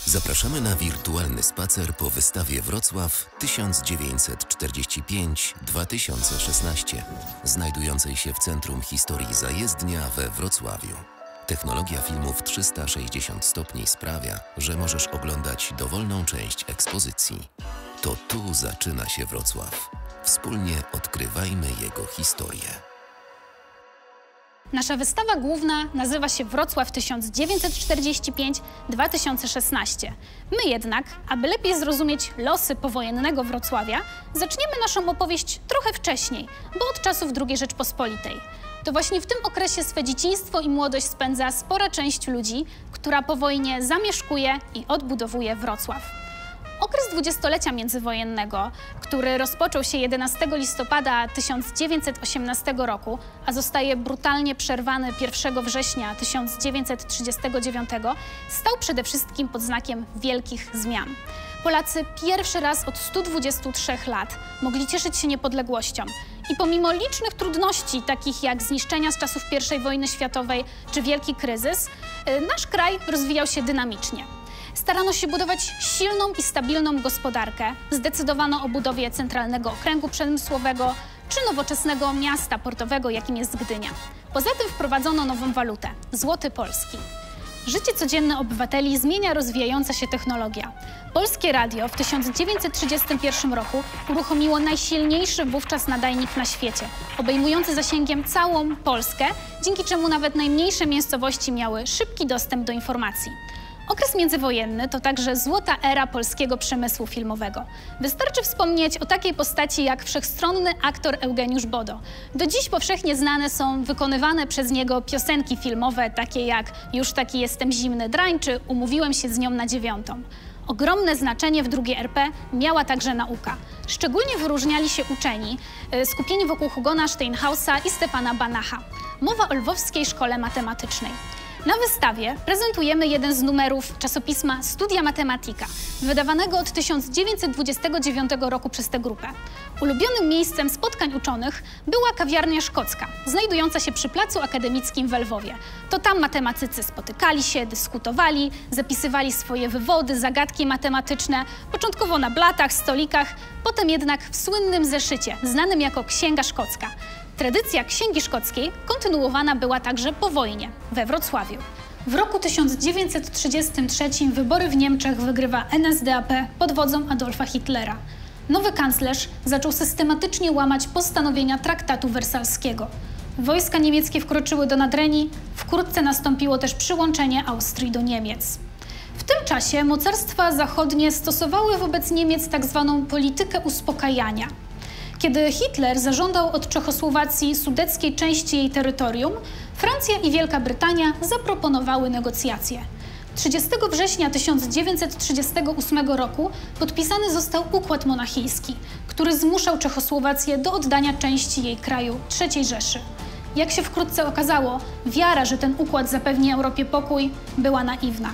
Zapraszamy na wirtualny spacer po wystawie Wrocław 1945-2016, znajdującej się w Centrum Historii Zajezdnia we Wrocławiu. Technologia filmu w 360 stopni sprawia, że możesz oglądać dowolną część ekspozycji. To tu zaczyna się Wrocław. Wspólnie odkrywajmy jego historię. Nasza wystawa główna nazywa się Wrocław 1945-2016. My jednak, aby lepiej zrozumieć losy powojennego Wrocławia, zaczniemy naszą opowieść trochę wcześniej, bo od czasów II Rzeczpospolitej. To właśnie w tym okresie swe dzieciństwo i młodość spędza spora część ludzi, która po wojnie zamieszkuje i odbudowuje Wrocław. Okres dwudziestolecia międzywojennego, który rozpoczął się 11 listopada 1918 roku, a zostaje brutalnie przerwany 1 września 1939, stał przede wszystkim pod znakiem wielkich zmian. Polacy pierwszy raz od 123 lat mogli cieszyć się niepodległością i pomimo licznych trudności, takich jak zniszczenia z czasów I wojny światowej czy wielki kryzys, nasz kraj rozwijał się dynamicznie. Starano się budować silną i stabilną gospodarkę, zdecydowano o budowie Centralnego Okręgu Przemysłowego czy nowoczesnego miasta portowego, jakim jest Gdynia. Poza tym wprowadzono nową walutę – złoty polski. Życie codzienne obywateli zmienia rozwijająca się technologia. Polskie Radio w 1931 roku uruchomiło najsilniejszy wówczas nadajnik na świecie, obejmujący zasięgiem całą Polskę, dzięki czemu nawet najmniejsze miejscowości miały szybki dostęp do informacji. Okres międzywojenny to także złota era polskiego przemysłu filmowego. Wystarczy wspomnieć o takiej postaci jak wszechstronny aktor Eugeniusz Bodo. Do dziś powszechnie znane są wykonywane przez niego piosenki filmowe, takie jak Już taki jestem zimny drań czy Umówiłem się z nią na 9. Ogromne znaczenie w II RP miała także nauka. Szczególnie wyróżniali się uczeni, skupieni wokół Hugona Steinhausa i Stefana Banacha. Mowa o Lwowskiej Szkole Matematycznej. Na wystawie prezentujemy jeden z numerów czasopisma Studia Matematika, wydawanego od 1929 roku przez tę grupę. Ulubionym miejscem spotkań uczonych była kawiarnia szkocka, znajdująca się przy Placu Akademickim w Lwowie. To tam matematycy spotykali się, dyskutowali, zapisywali swoje wywody, zagadki matematyczne, początkowo na blatach, stolikach, potem jednak w słynnym zeszycie, znanym jako Księga Szkocka. Tradycja Księgi Szkockiej kontynuowana była także po wojnie, we Wrocławiu. W roku 1933 wybory w Niemczech wygrywa NSDAP pod wodzą Adolfa Hitlera. Nowy kanclerz zaczął systematycznie łamać postanowienia traktatu wersalskiego. Wojska niemieckie wkroczyły do Nadrenii, wkrótce nastąpiło też przyłączenie Austrii do Niemiec. W tym czasie mocarstwa zachodnie stosowały wobec Niemiec tzw. politykę uspokajania. Kiedy Hitler zażądał od Czechosłowacji sudeckiej części jej terytorium, Francja i Wielka Brytania zaproponowały negocjacje. 30 września 1938 roku podpisany został Układ Monachijski, który zmuszał Czechosłowację do oddania części jej kraju III Rzeszy. Jak się wkrótce okazało, wiara, że ten układ zapewni Europie pokój, była naiwna.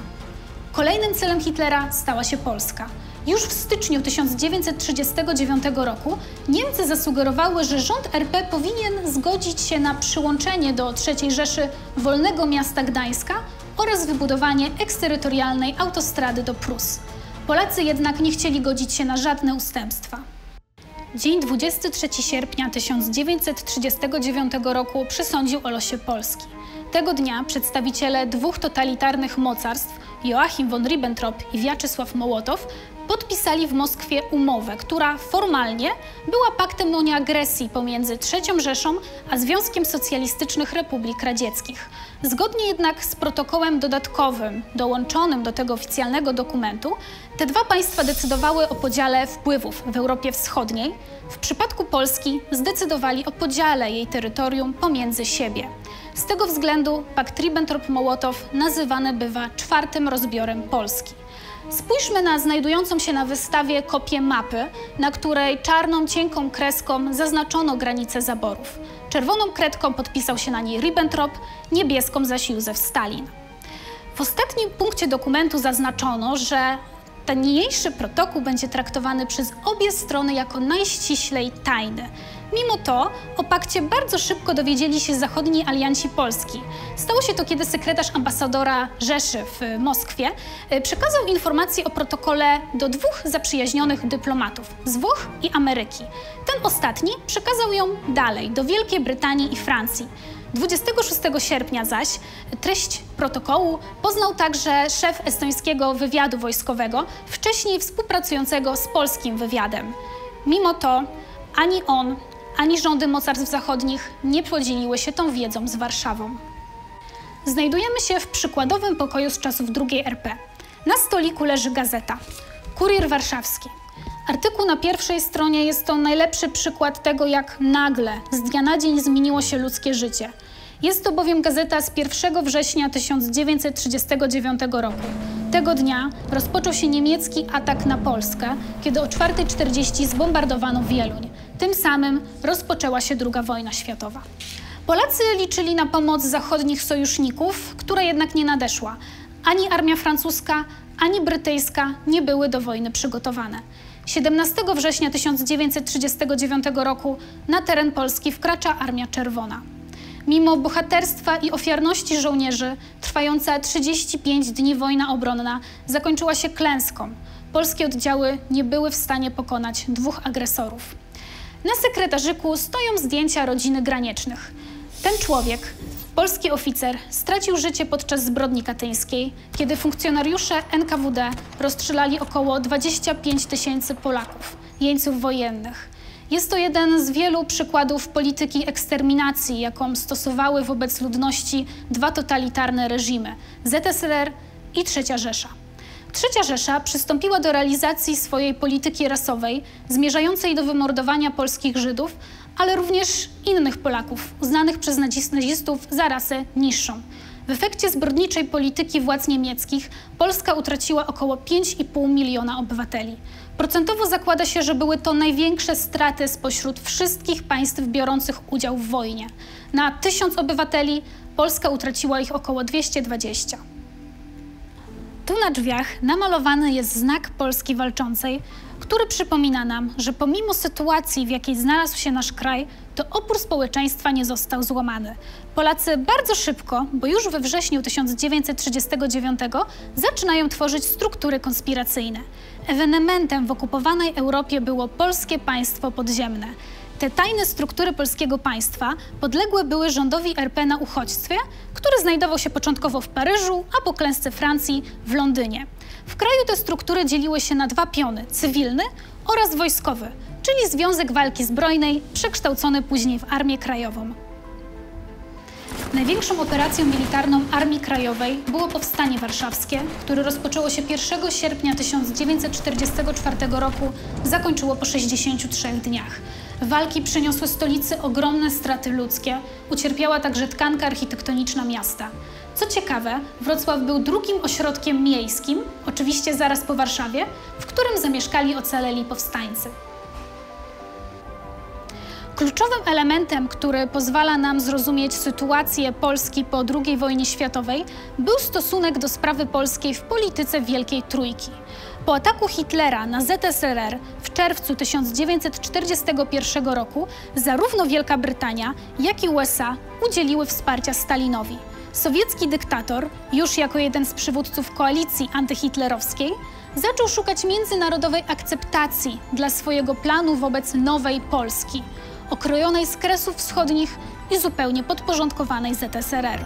Kolejnym celem Hitlera stała się Polska. Już w styczniu 1939 roku Niemcy zasugerowały, że rząd RP powinien zgodzić się na przyłączenie do III Rzeszy wolnego miasta Gdańska oraz wybudowanie eksterytorialnej autostrady do Prus. Polacy jednak nie chcieli godzić się na żadne ustępstwa. Dzień 23 sierpnia 1939 roku przysądził o losie Polski. Tego dnia przedstawiciele dwóch totalitarnych mocarstw, Joachim von Ribbentrop i Wiaczysław Mołotow, podpisali w Moskwie umowę, która formalnie była paktem o nieagresji pomiędzy III Rzeszą a Związkiem Socjalistycznych Republik Radzieckich. Zgodnie jednak z protokołem dodatkowym dołączonym do tego oficjalnego dokumentu, te dwa państwa decydowały o podziale wpływów w Europie Wschodniej. W przypadku Polski zdecydowali o podziale jej terytorium pomiędzy siebie. Z tego względu pakt Ribbentrop-Mołotow nazywany bywa czwartym rozbiorem Polski. Spójrzmy na znajdującą się na wystawie kopię mapy, na której czarną, cienką kreską zaznaczono granice zaborów. Czerwoną kredką podpisał się na niej Ribbentrop, niebieską zaś Józef Stalin. W ostatnim punkcie dokumentu zaznaczono, że ten niniejszy protokół będzie traktowany przez obie strony jako najściślej tajny. Mimo to o pakcie bardzo szybko dowiedzieli się zachodni alianci Polski. Stało się to, kiedy sekretarz ambasadora Rzeszy w Moskwie przekazał informacje o protokole do dwóch zaprzyjaźnionych dyplomatów z Włoch i Ameryki. Ten ostatni przekazał ją dalej do Wielkiej Brytanii i Francji. 26 sierpnia zaś treść protokołu poznał także szef estońskiego wywiadu wojskowego, wcześniej współpracującego z polskim wywiadem. Mimo to ani on, ani rządy mocarstw zachodnich nie podzieliły się tą wiedzą z Warszawą. Znajdujemy się w przykładowym pokoju z czasów II RP. Na stoliku leży gazeta Kurier Warszawski. Artykuł na pierwszej stronie jest to najlepszy przykład tego, jak nagle, z dnia na dzień zmieniło się ludzkie życie. Jest to bowiem gazeta z 1 września 1939 roku. Tego dnia rozpoczął się niemiecki atak na Polskę, kiedy o 4:40 zbombardowano Wieluń. Tym samym rozpoczęła się II wojna światowa. Polacy liczyli na pomoc zachodnich sojuszników, która jednak nie nadeszła. Ani armia francuska, ani brytyjska nie były do wojny przygotowane. 17 września 1939 roku na teren Polski wkracza Armia Czerwona. Mimo bohaterstwa i ofiarności żołnierzy, trwająca 35 dni wojna obronna zakończyła się klęską. Polskie oddziały nie były w stanie pokonać dwóch agresorów. Na sekretarzyku stoją zdjęcia rodziny Graniecznych. Ten człowiek, polski oficer, stracił życie podczas zbrodni katyńskiej, kiedy funkcjonariusze NKWD rozstrzelali około 25 000 Polaków, jeńców wojennych. Jest to jeden z wielu przykładów polityki eksterminacji, jaką stosowały wobec ludności dwa totalitarne reżimy – ZSRR i III Rzesza. III Rzesza przystąpiła do realizacji swojej polityki rasowej zmierzającej do wymordowania polskich Żydów, ale również innych Polaków uznanych przez nazistów za rasę niższą. W efekcie zbrodniczej polityki władz niemieckich Polska utraciła około 5,5 miliona obywateli. Procentowo zakłada się, że były to największe straty spośród wszystkich państw biorących udział w wojnie. Na 1000 obywateli Polska utraciła ich około 220. Tu na drzwiach namalowany jest znak Polski walczącej, który przypomina nam, że pomimo sytuacji, w jakiej znalazł się nasz kraj, to opór społeczeństwa nie został złamany. Polacy bardzo szybko, bo już we wrześniu 1939 zaczynają tworzyć struktury konspiracyjne. Ewenementem w okupowanej Europie było polskie państwo podziemne. Te tajne struktury polskiego państwa podległe były rządowi RP na uchodźstwie, który znajdował się początkowo w Paryżu, a po klęsce Francji w Londynie. W kraju te struktury dzieliły się na dwa piony – cywilny oraz wojskowy, czyli Związek Walki Zbrojnej, przekształcony później w Armię Krajową. Największą operacją militarną Armii Krajowej było Powstanie Warszawskie, które rozpoczęło się 1 sierpnia 1944 roku, zakończyło po 63 dniach. Walki przyniosły stolicy ogromne straty ludzkie, ucierpiała także tkanka architektoniczna miasta. Co ciekawe, Wrocław był drugim ośrodkiem miejskim, oczywiście zaraz po Warszawie, w którym zamieszkali ocaleli powstańcy. Kluczowym elementem, który pozwala nam zrozumieć sytuację Polski po II wojnie światowej, był stosunek do sprawy polskiej w polityce Wielkiej Trójki. Po ataku Hitlera na ZSRR w czerwcu 1941 roku zarówno Wielka Brytania, jak i USA udzieliły wsparcia Stalinowi. Sowiecki dyktator, już jako jeden z przywódców koalicji antyhitlerowskiej, zaczął szukać międzynarodowej akceptacji dla swojego planu wobec nowej Polski, okrojonej z Kresów Wschodnich i zupełnie podporządkowanej ZSRR.